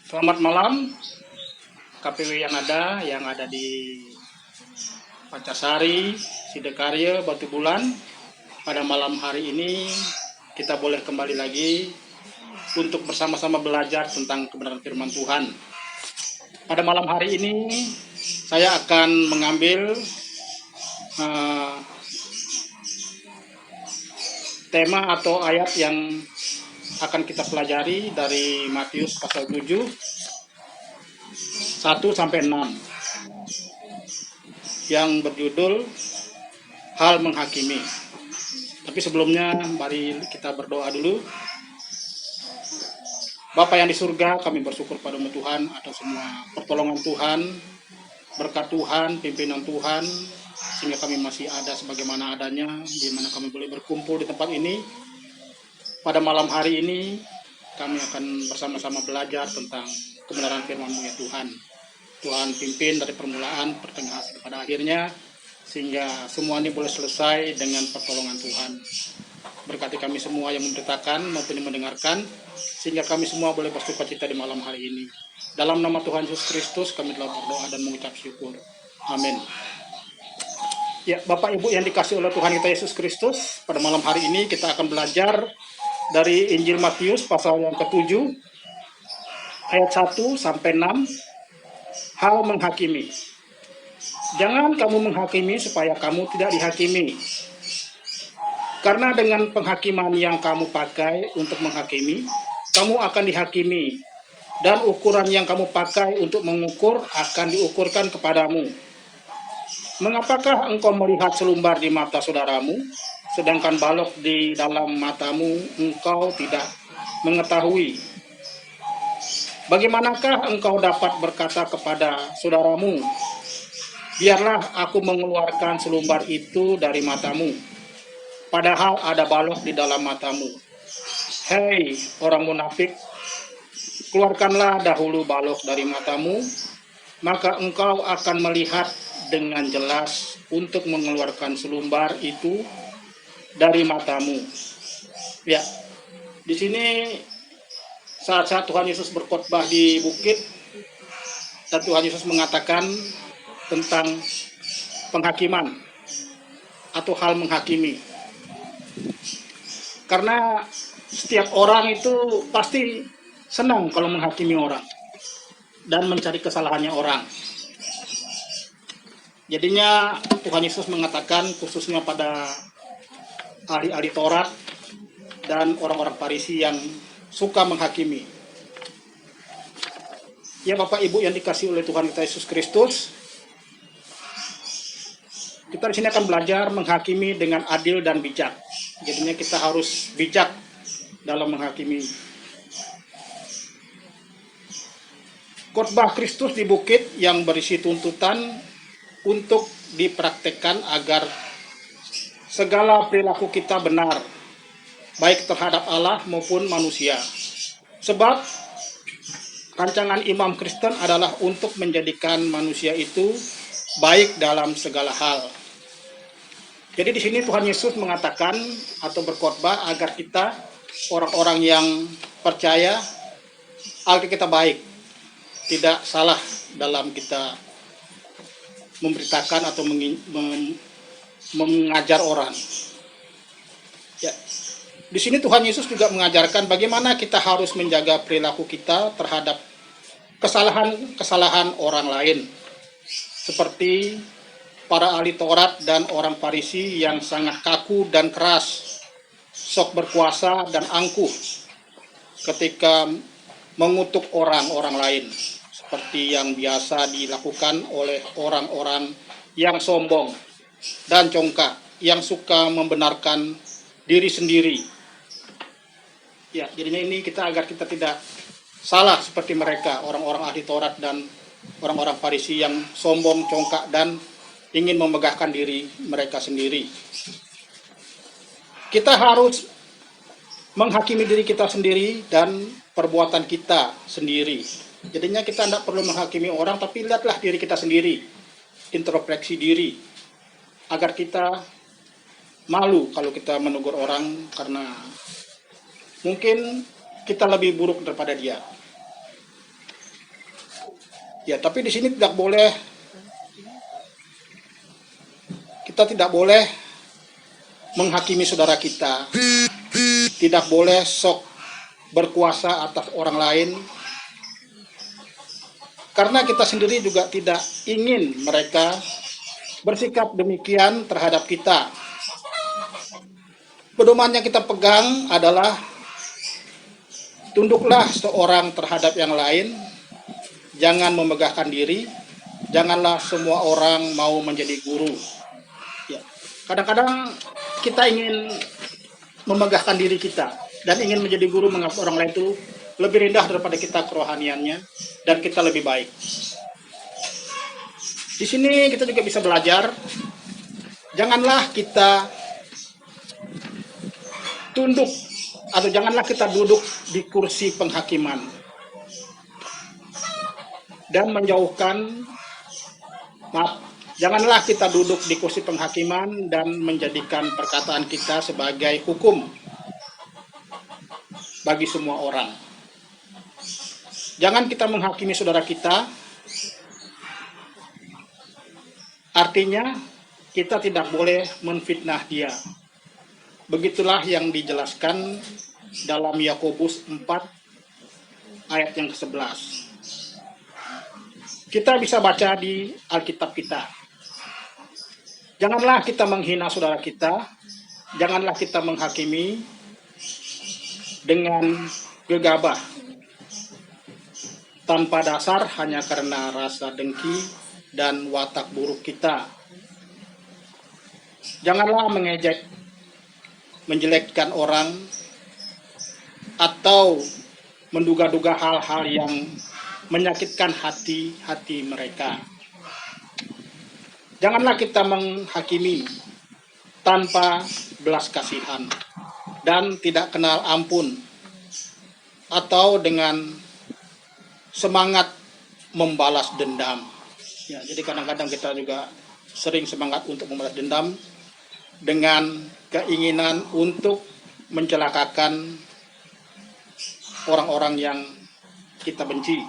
Selamat malam KPW yang ada di Pancasari, Sidekarya, Batu Bulan. Pada malam hari ini kita boleh kembali lagi untuk bersama-sama belajar tentang kebenaran firman Tuhan. Pada malam hari ini saya akan mengambil tema atau ayat yang akan kita pelajari dari Matius pasal 7 1 sampai 6 yang berjudul hal menghakimi. Tapi sebelumnya mari kita berdoa dulu. Bapa yang di surga, kami bersyukur padamu Tuhan atas semua pertolongan Tuhan, berkat Tuhan, pimpinan Tuhan, sehingga kami masih ada sebagaimana adanya, di mana kami boleh berkumpul di tempat ini. Pada malam hari ini kami akan bersama-sama belajar tentang kebenaran firman-Mu ya Tuhan. Tuhan pimpin dari permulaan, pertengahan pada akhirnya, sehingga semua ini boleh selesai dengan pertolongan Tuhan. Berkati kami semua yang memberitakan maupun yang mendengarkan, sehingga kami semua boleh bersukacita di malam hari ini. Dalam nama Tuhan Yesus Kristus kami telah berdoa dan mengucap syukur. Amin. Ya, Bapak Ibu yang dikasih oleh Tuhan kita Yesus Kristus, pada malam hari ini kita akan belajar dari Injil Matius pasal yang ke-7 ayat 1 sampai 6. Hal menghakimi. Jangan kamu menghakimi supaya kamu tidak dihakimi. Karena dengan penghakiman yang kamu pakai untuk menghakimi, kamu akan dihakimi. Dan ukuran yang kamu pakai untuk mengukur akan diukurkan kepadamu. Mengapakah engkau melihat selumbar di mata saudaramu, sedangkan balok di dalam matamu engkau tidak mengetahui? Bagaimanakah engkau dapat berkata kepada saudaramu, biarlah aku mengeluarkan selumbar itu dari matamu, padahal ada balok di dalam matamu? Hei orang munafik, keluarkanlah dahulu balok dari matamu, maka engkau akan melihat dengan jelas untuk mengeluarkan selumbar itu dari matamu. Ya, di sini saat Tuhan Yesus berkhotbah di bukit, dan Tuhan Yesus mengatakan tentang penghakiman atau hal menghakimi. Karena setiap orang itu pasti senang kalau menghakimi orang dan mencari kesalahannya orang. Jadinya Tuhan Yesus mengatakan khususnya pada ahli-ahli Taurat dan orang-orang Farisi yang suka menghakimi. Ya Bapak Ibu yang dikasih oleh Tuhan kita Yesus Kristus, kita di sini akan belajar menghakimi dengan adil dan bijak. Jadinya kita harus bijak dalam menghakimi. Khotbah Kristus di bukit yang berisi tuntutan untuk dipraktekkan agar segala perilaku kita benar, baik terhadap Allah maupun manusia. Sebab rancangan imam Kristen adalah untuk menjadikan manusia itu baik dalam segala hal. Jadi di sini Tuhan Yesus mengatakan atau berkhotbah agar kita orang-orang yang percaya agar kita baik, tidak salah dalam kita memberitakan atau mengajar orang. Ya. Di sini Tuhan Yesus juga mengajarkan bagaimana kita harus menjaga perilaku kita terhadap kesalahan orang lain. Seperti para ahli Taurat dan orang Farisi yang sangat kaku dan keras, sok berkuasa dan angkuh ketika mengutuk orang-orang lain. Seperti yang biasa dilakukan oleh orang-orang yang sombong dan congkak, yang suka membenarkan diri sendiri. Ya, jadinya ini agar kita tidak salah seperti mereka, orang-orang ahli Taurat dan orang-orang Farisi yang sombong, congkak, dan ingin memegahkan diri mereka sendiri. Kita harus menghakimi diri kita sendiri dan perbuatan kita sendiri. Jadinya kita tidak perlu menghakimi orang, tapi lihatlah diri kita sendiri, introspeksi diri, agar kita malu kalau kita menegur orang karena mungkin kita lebih buruk daripada dia. Ya, tapi di sini tidak boleh, kita tidak boleh menghakimi saudara kita, tidak boleh sok berkuasa atas orang lain, karena kita sendiri juga tidak ingin mereka bersikap demikian terhadap kita. Pedoman yang kita pegang adalah tunduklah seorang terhadap yang lain, jangan memegahkan diri, janganlah semua orang mau menjadi guru. Ya. Kadang-kadang kita ingin memegahkan diri kita dan ingin menjadi guru, menganggap orang lain itu lebih rendah daripada kita kerohaniannya dan kita lebih baik. Di sini kita juga bisa belajar, janganlah kita tunduk atau janganlah kita duduk di kursi penghakiman dan menjauhkan, janganlah kita duduk di kursi penghakiman dan menjadikan perkataan kita sebagai hukum bagi semua orang. Jangan kita menghakimi saudara kita, artinya kita tidak boleh menfitnah dia. Begitulah yang dijelaskan dalam Yakobus 4 ayat yang ke-11. Kita bisa baca di Alkitab kita. Janganlah kita menghina saudara kita, janganlah kita menghakimi dengan gegabah, tanpa dasar hanya karena rasa dengki dan watak buruk kita. Janganlah mengejek, menjelekkan orang, atau menduga-duga hal-hal yang menyakitkan hati mereka. Janganlah kita menghakimi tanpa belas kasihan dan tidak kenal ampun, atau dengan semangat membalas dendam. Ya, jadi kadang-kadang kita juga sering semangat untuk membalas dendam dengan keinginan untuk mencelakakan orang-orang yang kita benci.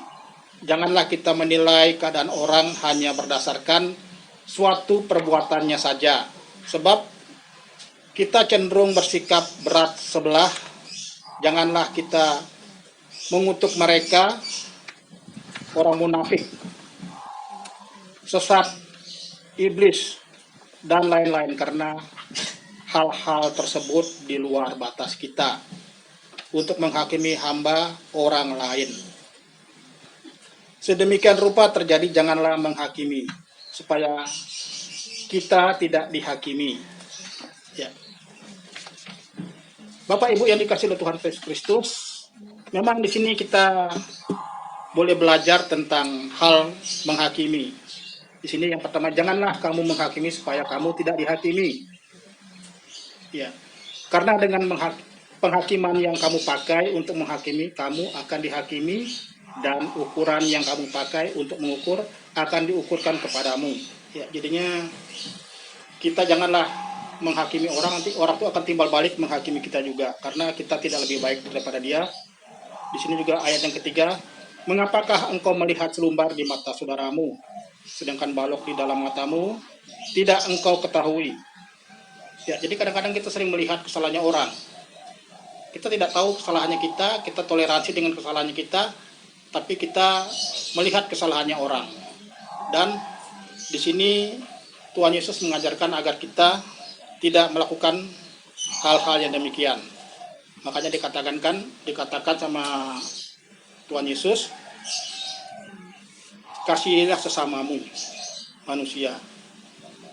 Janganlah kita menilai keadaan orang hanya berdasarkan suatu perbuatannya saja, sebab kita cenderung bersikap berat sebelah. Janganlah kita mengutuk mereka, orang munafik, sesat, iblis, dan lain-lain, karena hal-hal tersebut di luar batas kita untuk menghakimi hamba orang lain. Sedemikian rupa terjadi, janganlah menghakimi supaya kita tidak dihakimi. Ya. Bapak Ibu yang dikasihi oleh Tuhan Yesus Kristus, memang di sini kita boleh belajar tentang hal menghakimi. Di sini yang pertama, janganlah kamu menghakimi supaya kamu tidak dihakimi. Ya. Karena dengan penghakiman yang kamu pakai untuk menghakimi, kamu akan dihakimi, dan ukuran yang kamu pakai untuk mengukur akan diukurkan kepadamu. Ya, jadinya kita janganlah menghakimi orang, nanti orang itu akan timbal balik menghakimi kita juga, karena kita tidak lebih baik daripada dia. Di sini juga ayat yang ketiga, mengapakah engkau melihat selumbar di mata saudaramu, sedangkan balok di dalam matamu tidak engkau ketahui. Ya, jadi kadang-kadang kita sering melihat kesalahannya orang. Kita tidak tahu kesalahannya kita toleransi dengan kesalahannya kita, tapi kita melihat kesalahannya orang. Dan di sini Tuhan Yesus mengajarkan agar kita tidak melakukan hal-hal yang demikian. Makanya dikatakan sama Tuhan Yesus, kasihilah sesamamu manusia.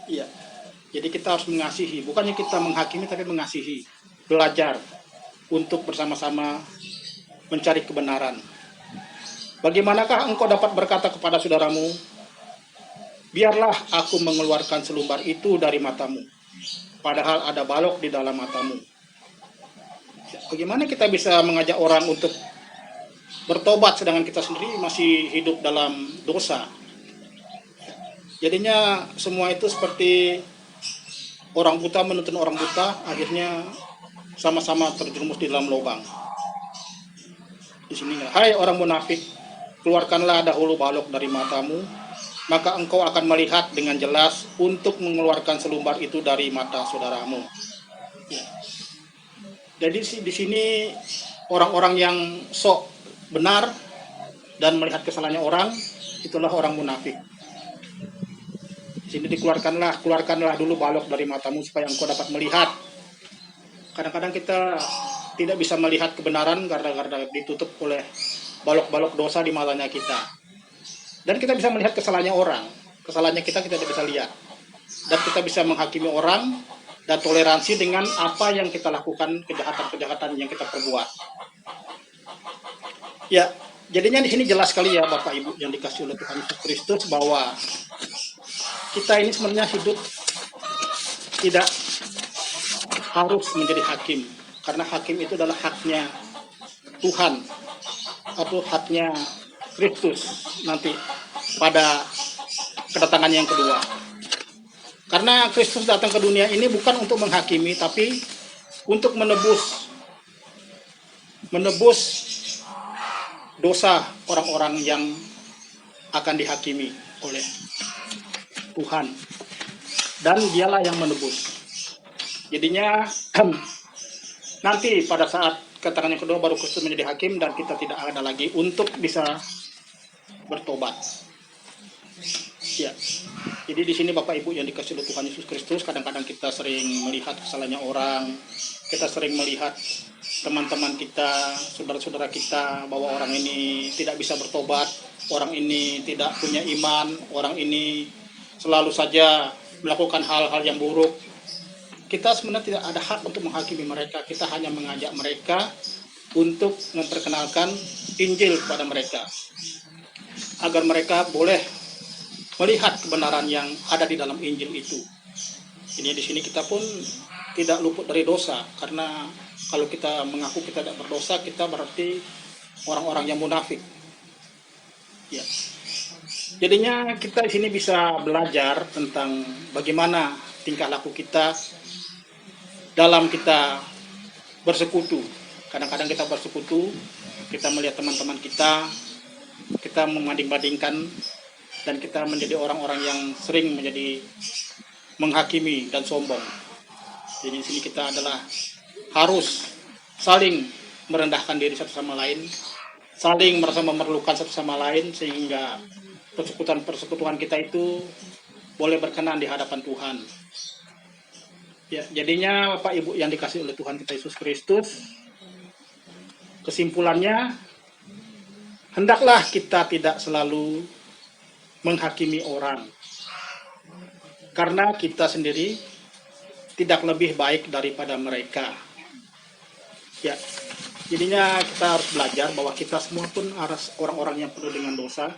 Iya. Jadi kita harus mengasihi, bukannya kita menghakimi tapi mengasihi. Belajar untuk bersama-sama mencari kebenaran. Bagaimanakah engkau dapat berkata kepada saudaramu, biarlah aku mengeluarkan selumbar itu dari matamu, padahal ada balok di dalam matamu. Bagaimana kita bisa mengajak orang untuk bertobat sedangkan kita sendiri masih hidup dalam dosa? Jadinya semua itu seperti orang buta menuntun orang buta, akhirnya sama-sama terjerumus di dalam lubang. Di sini, hai orang munafik, keluarkanlah dahulu balok dari matamu, maka engkau akan melihat dengan jelas untuk mengeluarkan selumbar itu dari mata saudaramu. Ya. Jadi di sini orang-orang yang sok benar dan melihat kesalahannya orang, itulah orang munafik. Di sini keluarkanlah dulu balok dari matamu supaya engkau dapat melihat. Kadang-kadang kita tidak bisa melihat kebenaran karena ditutup oleh balok-balok dosa di matanya kita. Dan kita bisa melihat kesalahannya orang. Kesalahannya kita tidak bisa lihat. Dan kita bisa menghakimi orang dan toleransi dengan apa yang kita lakukan, kejahatan-kejahatan yang kita perbuat. Ya, jadinya di sini jelas sekali ya Bapak Ibu yang dikasih oleh Tuhan Yesus Kristus bahwa kita ini sebenarnya hidup tidak harus menjadi hakim, karena hakim itu adalah haknya Tuhan atau haknya Kristus nanti pada kedatangan yang kedua. Karena Kristus datang ke dunia ini bukan untuk menghakimi, tapi untuk menebus dosa orang-orang yang akan dihakimi oleh Tuhan. Dan dialah yang menebus. Jadinya nanti pada saat kedatangan yang kedua baru Kristus menjadi hakim dan kita tidak ada lagi untuk bisa bertobat. Ya. Jadi di sini Bapak Ibu yang dikasih oleh Tuhan Yesus Kristus, kadang-kadang kita sering melihat kesalahannya orang, kita sering melihat teman-teman kita, saudara-saudara kita bahwa orang ini tidak bisa bertobat, orang ini tidak punya iman, orang ini selalu saja melakukan hal-hal yang buruk. Kita sebenarnya tidak ada hak untuk menghakimi mereka, kita hanya mengajak mereka untuk memperkenalkan Injil kepada mereka, agar mereka boleh melihat kebenaran yang ada di dalam Injil itu. Ini di sini kita pun tidak luput dari dosa, karena kalau kita mengaku kita tidak berdosa, kita berarti orang-orang yang munafik. Ya. Jadinya kita di sini bisa belajar tentang bagaimana tingkah laku kita dalam kita bersekutu. Kadang-kadang kita bersekutu, kita melihat teman-teman kita membanding-bandingkan, dan kita menjadi orang-orang yang sering menjadi menghakimi dan sombong. Jadi di sini kita adalah harus saling merendahkan diri satu sama lain, saling merasa memerlukan satu sama lain, sehingga persekutuan kita itu boleh berkenan di hadapan Tuhan. Ya, jadinya Bapak Ibu yang dikasih oleh Tuhan kita Yesus Kristus, kesimpulannya, hendaklah kita tidak selalu menghakimi orang, karena kita sendiri tidak lebih baik daripada mereka. Ya, jadinya kita harus belajar bahwa kita semua pun harus orang-orang yang penuh dengan dosa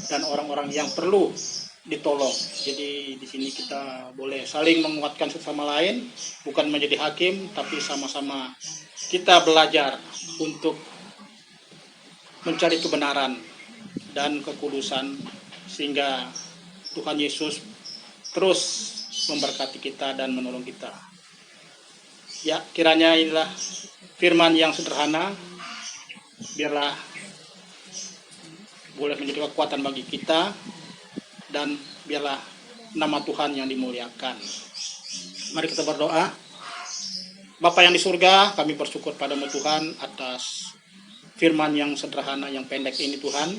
dan orang-orang yang perlu ditolong. Jadi di sini kita boleh saling menguatkan sesama lain, bukan menjadi hakim, tapi sama-sama kita belajar untuk mencari kebenaran dan kekudusan, sehingga Tuhan Yesus terus memberkati kita dan menolong kita. Ya, kiranya inilah firman yang sederhana, biarlah boleh menjadi kekuatan bagi kita, dan biarlah nama Tuhan yang dimuliakan. Mari kita berdoa. Bapa yang di surga, kami bersyukur padamu Tuhan atas firman yang sederhana, yang pendek ini Tuhan,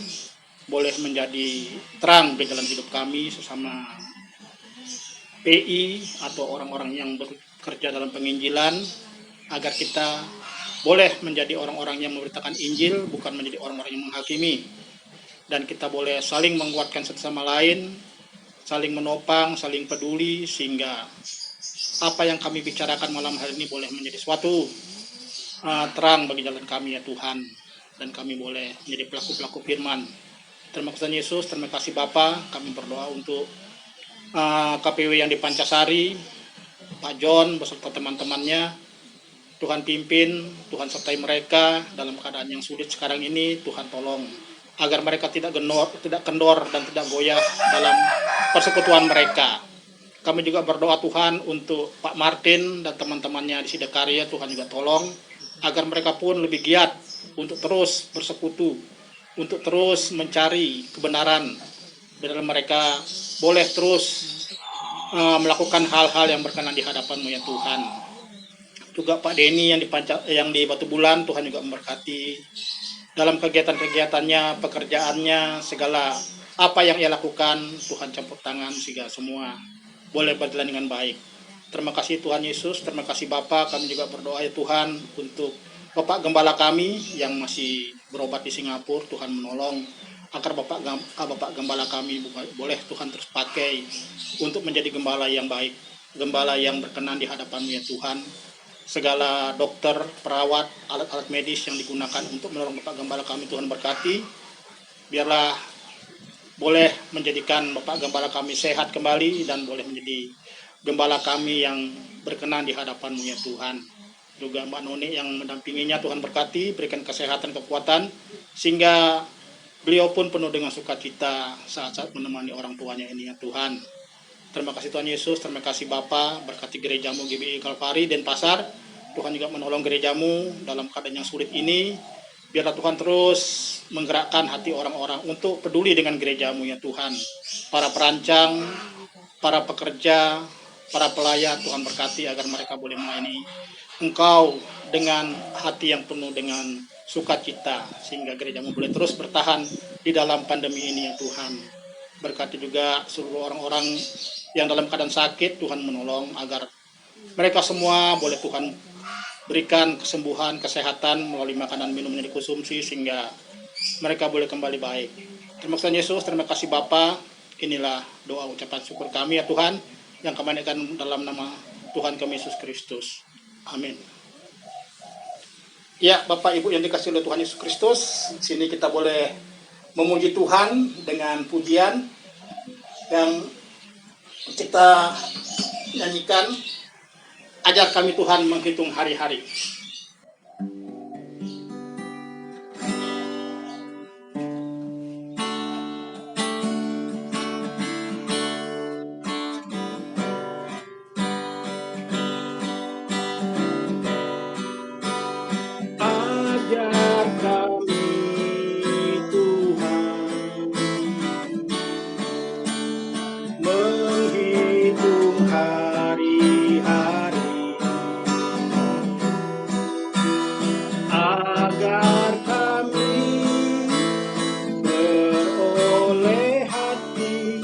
boleh menjadi terang di dalam hidup kami sesama PI atau orang-orang yang bekerja dalam penginjilan, agar kita boleh menjadi orang-orang yang memberitakan Injil, bukan menjadi orang-orang yang menghakimi. Dan kita boleh saling menguatkan satu sama lain, saling menopang, saling peduli, sehingga apa yang kami bicarakan malam hari ini boleh menjadi suatu terang bagi jalan kami ya Tuhan, dan kami boleh menjadi pelaku-pelaku firman. Terima kasih Yesus, terima kasih Bapa. Kami berdoa untuk KPW yang di Pancasari, Pak John beserta teman-temannya. Tuhan pimpin, Tuhan sertai mereka dalam keadaan yang sulit sekarang ini. Tuhan tolong agar mereka tidak kendor dan tidak goyah dalam persekutuan mereka. Kami juga berdoa Tuhan untuk Pak Martin dan teman-temannya di Sidakarya. Tuhan juga tolong agar mereka pun lebih giat untuk terus bersekutu untuk terus mencari kebenaran, biar mereka boleh terus melakukan hal-hal yang berkenan di hadapan-Mu ya Tuhan. Juga Pak Denny yang di Batu Bulan, Tuhan juga memberkati dalam kegiatan-kegiatannya, pekerjaannya, segala apa yang ia lakukan, Tuhan campur tangan sehingga semua boleh berjalan dengan baik. Terima kasih Tuhan Yesus, terima kasih Bapak. Kami juga berdoa ya Tuhan untuk Bapak Gembala kami yang masih berobat di Singapura. Tuhan menolong agar Bapak Gembala kami boleh Tuhan terus pakai untuk menjadi gembala yang baik, gembala yang berkenan di hadapan-Mu ya Tuhan. Segala dokter, perawat, alat-alat medis yang digunakan untuk menolong Bapak Gembala kami, Tuhan berkati. Biarlah boleh menjadikan Bapak Gembala kami sehat kembali dan boleh menjadi gembala kami yang berkenan di hadapan-Mu ya Tuhan. Juga Mbak Noni yang mendampinginya, Tuhan berkati, berikan kesehatan, kekuatan, sehingga beliau pun penuh dengan sukacita saat-saat menemani orang tuanya ini ya Tuhan. Terima kasih Tuhan Yesus, terima kasih Bapa, berkati gerejamu GBI Kalvari Denpasar. Tuhan juga menolong gerejamu dalam keadaan yang sulit ini. Biarlah Tuhan terus menggerakkan hati orang-orang untuk peduli dengan gerejamu ya Tuhan. Para perancang, para pekerja, para pelayan, Tuhan berkati agar mereka boleh melayani Engkau dengan hati yang penuh dengan sukacita, sehingga gerejamu boleh terus bertahan di dalam pandemi ini ya Tuhan. Berkati juga seluruh orang-orang yang dalam keadaan sakit, Tuhan menolong agar mereka semua boleh Tuhan berikan kesembuhan, kesehatan melalui makanan minum yang dikonsumsi sehingga mereka boleh kembali baik. Terima kasih Yesus, terima kasih Bapa. Inilah doa ucapan syukur kami ya Tuhan yang kami naikkan dalam nama Tuhan kami Yesus Kristus. Amin. Ya, Bapak Ibu yang dikasihi oleh Tuhan Yesus Kristus, sini kita boleh memuji Tuhan dengan pujian yang kita nyanyikan. Ajar kami Tuhan menghitung hari-hari. Ajar kami Tuhan menghitung hari-hari, agar kami beroleh hati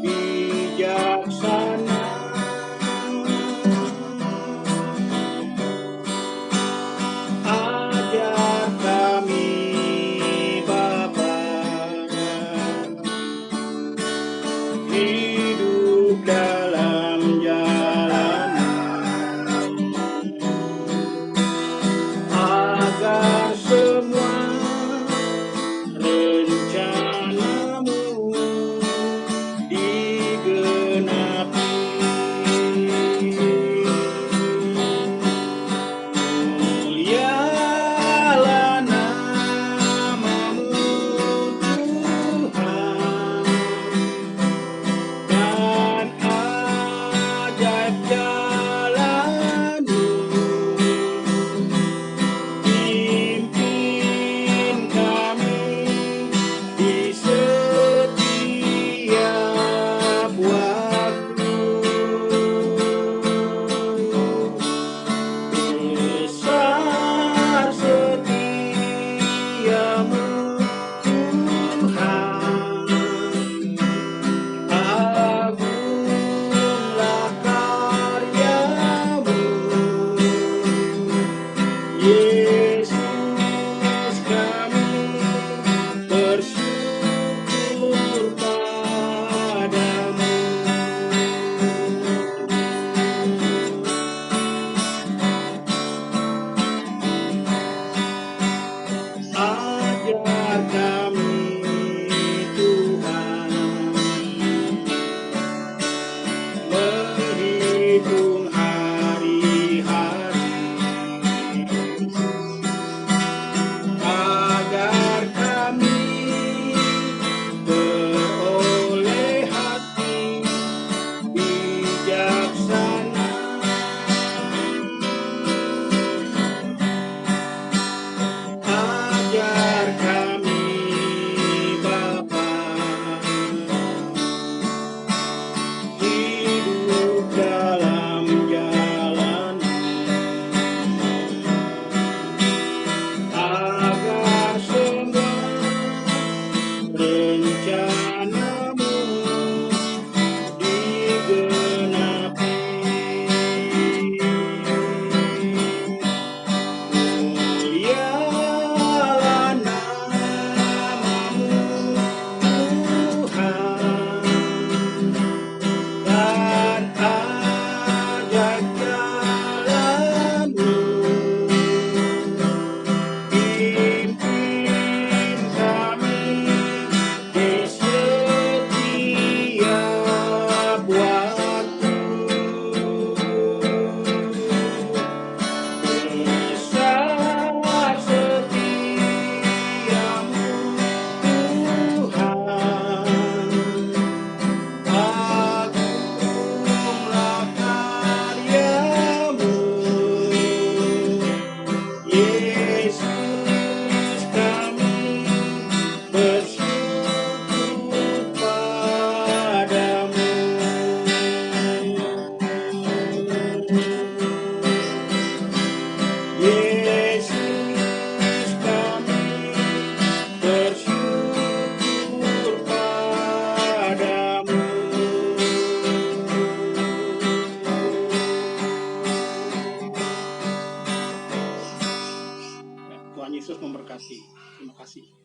bijaksana. Ajar kami Bapa hidup dalam jalan, agar semua rencanamu digenapi. Mulialah namamu Tuhan, dan ajaib jalan-Mu. Pimpin kami di setiap waktu. Besar setiamu Tuhan, agunglah karya-Mu. Yesus, kami bersyukur padamu. Ajar kami Tuhan menghitung hari-hari, Tuhan Yesus memberkati. Terima kasih.